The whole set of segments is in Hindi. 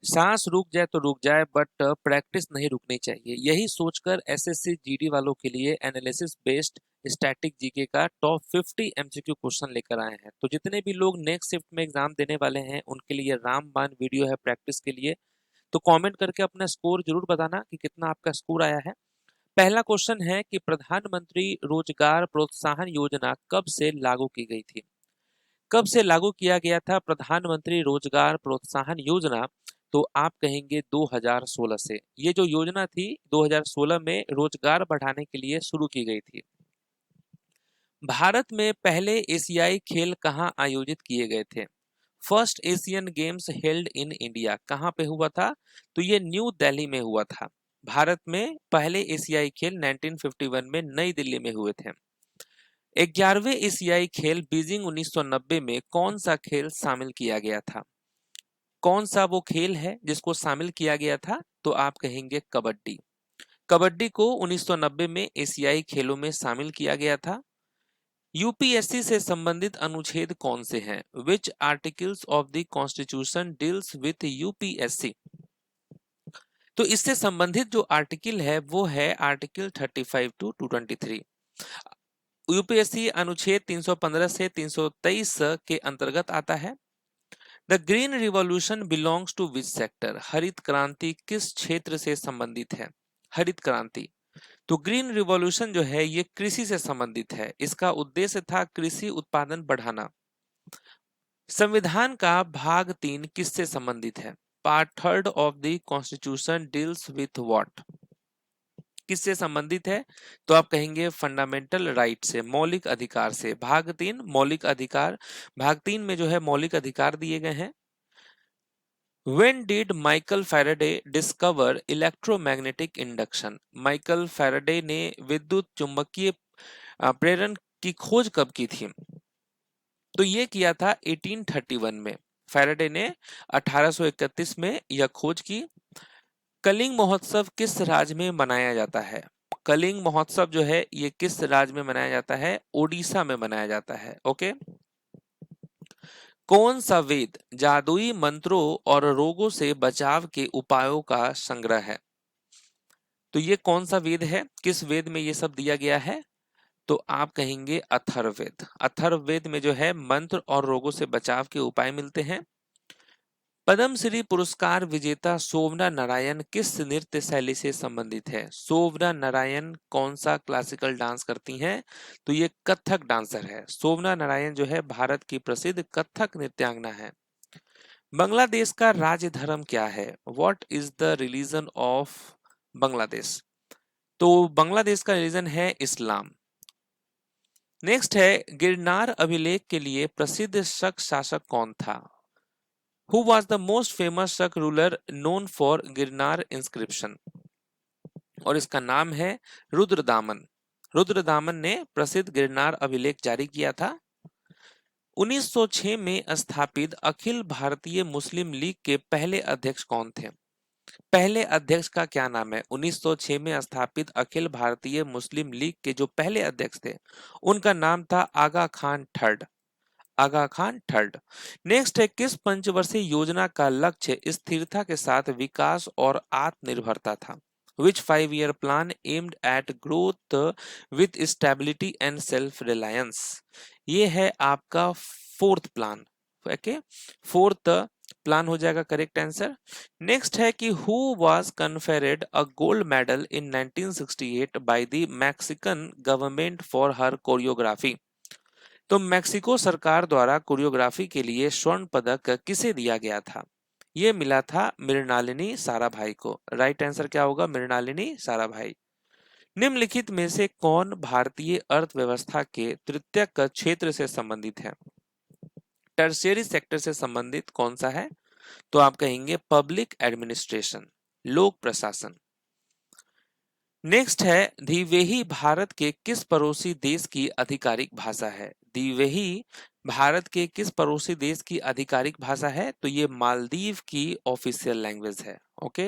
सांस रुक जाए तो रुक जाए, बट प्रैक्टिस नहीं रुकनी चाहिए। यही सोचकर एसएससी जीडी वालों के लिए एनालिसिस बेस्ड स्टैटिक जीके का टॉप 50 एमसीक्यू क्वेश्चन लेकर आए हैं। तो जितने भी लोग नेक्स्ट शिफ्ट में एग्जाम देने वाले हैं उनके लिए रामबाण वीडियो है प्रैक्टिस के लिए। तो कमेंट करके अपना स्कोर जरूर बताना कि कितना आपका स्कोर आया है। पहला क्वेश्चन है कि प्रधानमंत्री रोजगार प्रोत्साहन योजना कब से लागू की गई थी? कब से लागू किया गया था प्रधानमंत्री रोजगार प्रोत्साहन योजना? तो आप कहेंगे 2016 से। ये जो योजना थी 2016 में रोजगार बढ़ाने के लिए शुरू की गई थी। भारत में पहले एशियाई खेल कहाँ आयोजित किए गए थे? First Asian games held in India कहाँ पे हुआ था? तो ये न्यू दिल्ली में हुआ था। भारत में पहले एशियाई खेल 1951 में नई दिल्ली में हुए थे। 11वें एशियाई खेल बीजिंग 1990 में कौन सा खेल शामिल किया गया था? कौन सा वो खेल है जिसको शामिल किया गया था? तो आप कहेंगे कबड्डी। कबड्डी को 1990 में एशियाई खेलों में शामिल किया गया था। यूपीएससी से संबंधित अनुच्छेद कौन से हैं? Which articles of the constitution deals with UPSC? तो इससे संबंधित जो आर्टिकल है वो है आर्टिकल 35 टू 223। यूपीएससी अनुच्छेद 315 से 323 के अंतर्गत आता है। The green revolution belongs to which sector? हरित क्रांति किस क्षेत्र से संबंधित है? हरित क्रांति। तो ग्रीन रिवॉल्यूशन जो है ये कृषि से संबंधित है। इसका उद्देश्य था कृषि उत्पादन बढ़ाना। संविधान का भाग 3 किससे संबंधित है? Part 3 of the constitution deals with what? किससे संबंधित है? तो आप कहेंगे फंडामेंटल राइट से, मौलिक अधिकार से। भाग 3 मौलिक अधिकार। भाग 3 में जो है मौलिक अधिकार दिए गए हैं। When did Michael Faraday discover electromagnetic induction? Michael Faraday ने विद्युत चुंबकीय प्रेरण की खोज कब की थी? तो ये किया था 1831 में। फैराडे ने 1831 में यह खोज की। कलिंग महोत्सव किस राज्य में मनाया जाता है? कलिंग महोत्सव जो है ये किस राज्य में मनाया जाता है? ओडिशा में मनाया जाता है। ओके। कौन सा वेद जादुई मंत्रों और रोगों से बचाव के उपायों का संग्रह है? तो ये कौन सा वेद है? किस वेद में ये सब दिया गया है? तो आप कहेंगे अथर्ववेद। अथर्ववेद में जो है मंत्र और रोगों से बचाव के उपाय मिलते हैं। पद्मश्री पुरस्कार विजेता शोभना नारायण किस नृत्य शैली से संबंधित है? शोभना नारायण कौन सा क्लासिकल डांस करती हैं? तो ये कथक डांसर है। शोभना नारायण जो है भारत की प्रसिद्ध कथक नृत्यांगना है। बांग्लादेश का राज्य धर्म क्या है? What is the religion of Bangladesh? तो बांग्लादेश का रिलीजन है इस्लाम। नेक्स्ट है गिरनार अभिलेख के लिए प्रसिद्ध शक शासक कौन था? Who was the most famous Shak ruler known for Girnar inscription? और इसका नाम है रुद्रदामन। रुद्रदामन ने प्रसिद्ध गिरनार अभिलेख जारी किया था। 1906 में स्थापित अखिल भारतीय मुस्लिम लीग के पहले अध्यक्ष कौन थे? पहले अध्यक्ष का क्या नाम है? 1906 में स्थापित अखिल भारतीय मुस्लिम लीग के जो पहले अध्यक्ष थे उनका नाम था आगा खान थर्ड। आगा खान थर्ड। नेक्स्ट है किस पंचवर्षीय योजना का लक्ष्य स्थिरता के साथ विकास और आत्मनिर्भरता था? Which 5 year plan aimed at growth with stability and self reliance? ये है आपका fourth plan. Okay, fourth plan हो जाएगा करेक्ट आंसर। नेक्स्ट है कि who was conferred a gold medal in 1968 by the Mexican government for her choreography? तो मैक्सिको सरकार द्वारा कोरियोग्राफी के लिए स्वर्ण पदक किसे दिया गया था? यह मिला था मृणालिनी साराभाई को। राइट आंसर क्या होगा? मृणालिनी साराभाई। निम्नलिखित में से कौन भारतीय अर्थव्यवस्था के तृतीयक क्षेत्र से संबंधित है? टर्शियरी सेक्टर से संबंधित कौन सा है? तो आप कहेंगे पब्लिक एडमिनिस्ट्रेशन, लोक प्रशासन। नेक्स्ट है द्विवेही भारत के किस पड़ोसी देश की आधिकारिक भाषा है? द्विवेही भारत के किस पड़ोसी देश की आधिकारिक भाषा है? तो ये मालदीव की ऑफिशियल लैंग्वेज है। Okay,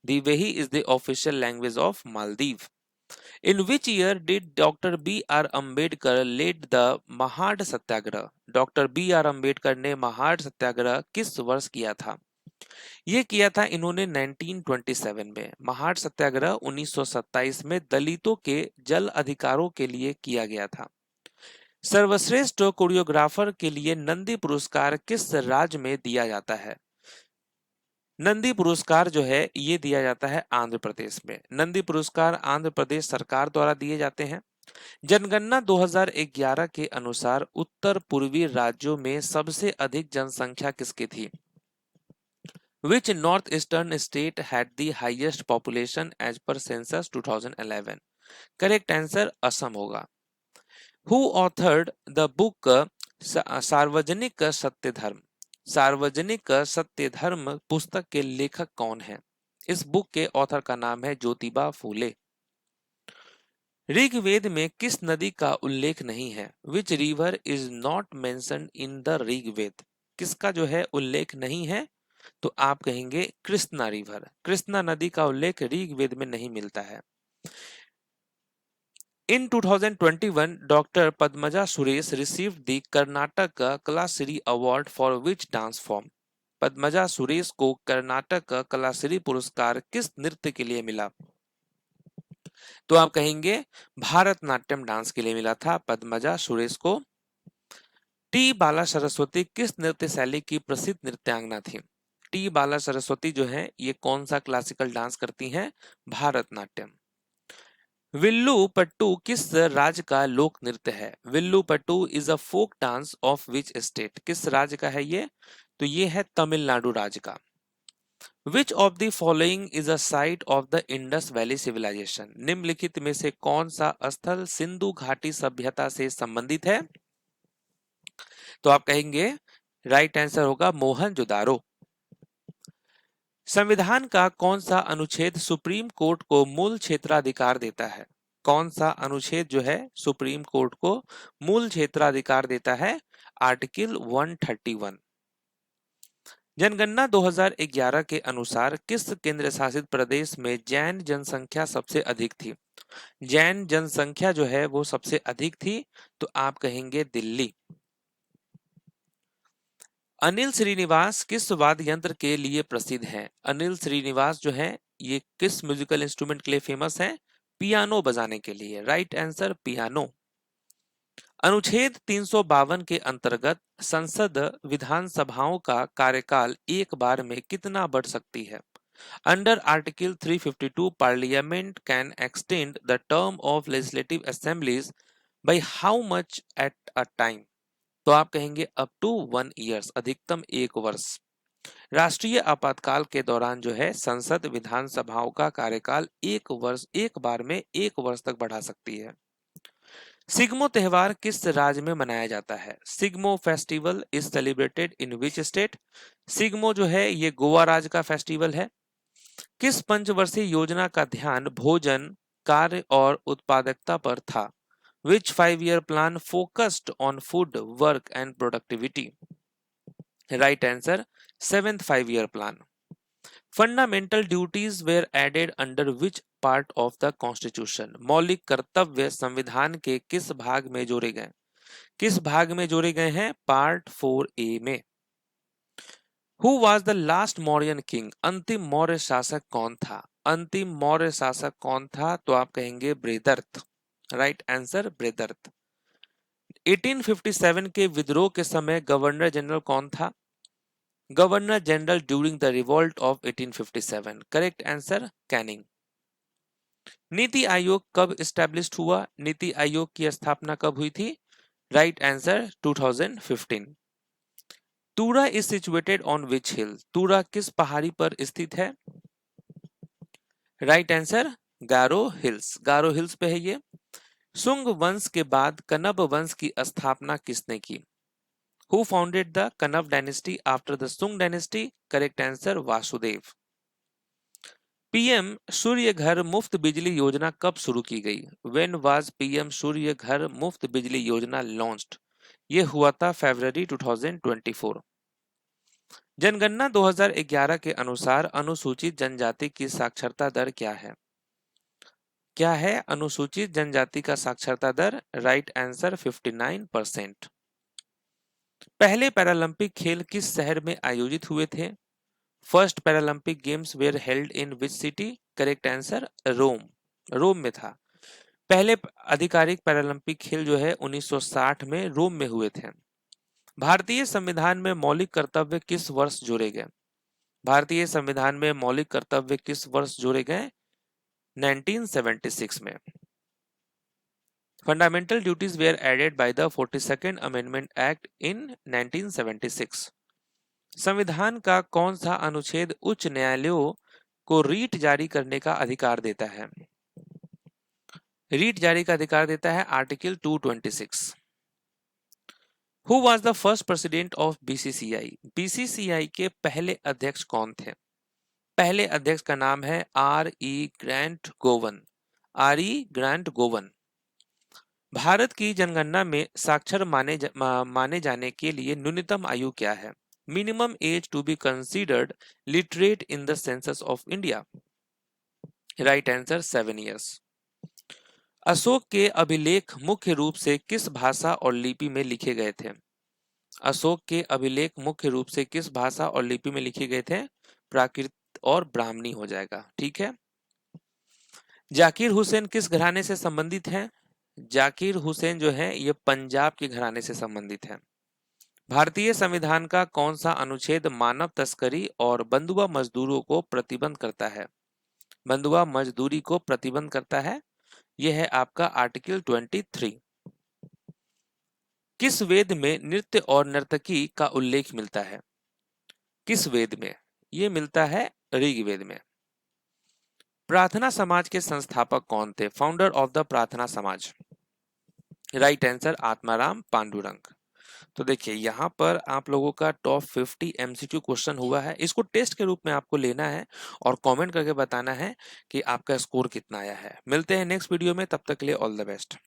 Dhivehi is the official language of Maldives. In which year did doctor B R Ambedkar led the Mahad Satyagraha? Doctor B R Ambedkar ने महाड सत्याग्रह किस वर्ष किया था? ये किया था इन्होंने 1927 में। महाड सत्याग्रह 1927 में दलितों के जल अधिकारों के लिए किया गया था। सर्वश्रेष्ठ कोरियोग्राफर के लिए नंदी पुरस्कार किस राज्य में दिया जाता है? नंदी पुरस्कार जो है ये दिया जाता है आंध्र प्रदेश में। नंदी पुरस्कार आंध्र प्रदेश सरकार द्वारा दिए जाते हैं। जनगणना 2011 के अनुसार उत्तर पूर्वी राज्यों में सबसे अधिक जनसंख्या किसकी थी? Which northeastern state had the highest population as per census 2011? Correct answer Assam होगा। Who authored the book सार्वजनिक सत्य धर्म? सार्वजनिक सत्य धर्म पुस्तक के लेखक कौन है? इस बुक के ऑथर का नाम है ज्योतिबा फूले। ऋग्वेद में किस नदी का उल्लेख नहीं है? Which river is not mentioned in the Rigveda? किसका जो है उल्लेख नहीं है? तो आप कहेंगे कृष्णा रिवर। कृष्णा नदी का उल्लेख ऋग्वेद में नहीं मिलता है। In 2021, Dr. Padmaja Suresh received the Karnataka Kalasri Award for which dance form? Padmaja Suresh को कर्नाटक कलाश्री पुरस्कार किस नृत्य के लिए मिला? तो आप कहेंगे भारतनाट्यम डांस के लिए मिला था पद्मजा सुरेश को। टी बाला सरस्वती किस नृत्य शैली की प्रसिद्ध नृत्यांगना थी? टी बाला सरस्वती जो है ये कौन सा क्लासिकल डांस करती हैं? भारतनाट्यम। विल्लू पट्टू किस राज्य का लोक नृत्य है? Villu Pattu is a folk dance of which state? किस राज्य का है ये? तो ये है तमिलनाडु राज्य का। Which of the following is a site of the Indus valley civilization? निम्नलिखित में से कौन सा स्थल सिंधु घाटी सभ्यता से संबंधित है? तो आप कहेंगे राइट आंसर होगा मोहनजोदारो। संविधान का कौन सा अनुच्छेद सुप्रीम कोर्ट को मूल क्षेत्राधिकार देता है? कौन सा अनुच्छेद जो है सुप्रीम कोर्ट को मूल क्षेत्राधिकार देता है? आर्टिकल 131। जनगणना 2011 के अनुसार किस केंद्र शासित प्रदेश में जैन जनसंख्या सबसे अधिक थी? जैन जनसंख्या जो है वो सबसे अधिक थी, तो आप कहेंगे दिल्ली। अनिल श्रीनिवास किस वाद्य यंत्र के लिए प्रसिद्ध हैं? अनिल श्रीनिवास जो है ये किस म्यूजिकल इंस्ट्रूमेंट के लिए फेमस है? पियानो बजाने के लिए। Right answer piano. अनुच्छेद 352 के अंतर्गत संसद विधानसभाओं का कार्यकाल एक बार में कितना बढ़ सकती है? Under article 352 parliament can extend the term of legislative assemblies by how much at a time? तो आप कहेंगे अप टू 1 ईयर्स, अधिकतम 1 वर्ष। राष्ट्रीय आपातकाल के दौरान जो है संसद विधानसभाओं का कार्यकाल 1 वर्ष, एक बार में 1 वर्ष तक बढ़ा सकती है। सिग्मो त्योहार किस राज्य में मनाया जाता है? Shigmo festival is celebrated in which state? Shigmo जो है ये गोवा राज्य का फेस्टिवल है। किस पंचवर्षीय योजना का ध्यान भोजन, कार्य और उत्पादकता पर था? Which 5-year plan focused on food, work and productivity? Right answer, 7th 5-year plan. Fundamental duties were added under which part of the constitution? मौलिक कर्तव्य संविधान के किस भाग में जोड़े गए? किस भाग में जोड़े गए हैं? पार्ट 4A में। Who was the last Mauryan king? अंतिम मौर्य शासक कौन था? अंतिम मौर्य शासक कौन था? तो आप कहेंगे बृहदर्थ। Right answer Brihadrath. 1857 के विद्रोह के समय गवर्नर जनरल कौन था? Governor general during the revolt of 1857। Correct answer Canning. NITI Aayog कब एस्टैब्लिश्ड हुआ? नीति आयोग की स्थापना कब हुई थी? Right answer 2015। Tura is situated on which hill? Tura किस पहाड़ी पर स्थित है? Right answer Garo hills. Garo hills पे है ये। सुंग वंश के बाद कनब वंश की स्थापना किसने की? Who founded the Kanauv dynasty after the Sung dynasty? Correct answer Vasudev. PM Surya Ghar Muft बिजली योजना कब शुरू की गई? When was PM Surya Ghar Muft बिजली योजना launched? ये हुआ था फरवरी 2024। जनगणना 2011 के अनुसार अनुसूचित जनजाति की साक्षरता दर क्या है? क्या है अनुसूचित जनजाति का साक्षरता दर? Right answer 59%। पहले पैरालंपिक खेल किस शहर में आयोजित हुए थे? First Paralympic games were held in which city? Correct answer Rome, Rome में था। पहले आधिकारिक पैरालंपिक खेल जो है 1960 में रोम में हुए थे। भारतीय संविधान में मौलिक कर्तव्य किस वर्ष जोड़े गए? भारतीय संविधान में मौलिक कर्तव्य किस वर्ष जोड़े गए? 1976 में। Fundamental duties were added by the 42nd amendment act in 1976। संविधान का कौन सा अनुच्छेद उच्च न्यायालयों को रीट जारी करने का अधिकार देता है? रीट जारी का अधिकार देता है article 226। Who was the first president of BCCI? BCCI के पहले अध्यक्ष कौन थे? पहले अध्यक्ष का नाम है R.E. Grant Goan. R.E. Grant Goan. Bharat की जनगणना में साक्षर माने जाने के लिए न्यूनतम आयु क्या है? Minimum age to be considered literate in the census of India. Right answer 7 years। Ashok के अभिलेख मुख्य रूप से किस भाषा और लिपि में लिखे गए थे? अशोक के अभिलेख मुख्य रूप से किस भाषा और लिपि में लिखे गए थे? प्राकृत और ब्राह्मणी हो जाएगा, ठीक है। जाकिर हुसैन किस घराने से संबंधित हैं? जाकिर हुसैन जो है ये पंजाब के घराने से संबंधित है। भारतीय संविधान का कौन सा अनुच्छेद मानव तस्करी और बंधुआ मजदूरों को प्रतिबंध करता है? बंधुआ मजदूरी को प्रतिबंध करता है, यह है आपका आर्टिकल 23। किस वेद में नृत्य और नर्तकी का उल्लेख मिलता है? किस वेद में? यह मिलता है ऋग्वेद में। प्रार्थना समाज के संस्थापक कौन थे? फाउंडर ऑफ द प्रार्थना समाज। Right answer Atmaram Pandurang. तो देखिए यहाँ पर आप लोगों का टॉप 50 एमसीक्यू क्वेश्चन हुआ है। इसको टेस्ट के रूप में आपको लेना है और कमेंट करके बताना है कि आपका स्कोर कितना आया है। मिलते हैं नेक्स्ट वीडियो में, तब तक के लिए ऑल द बेस्ट।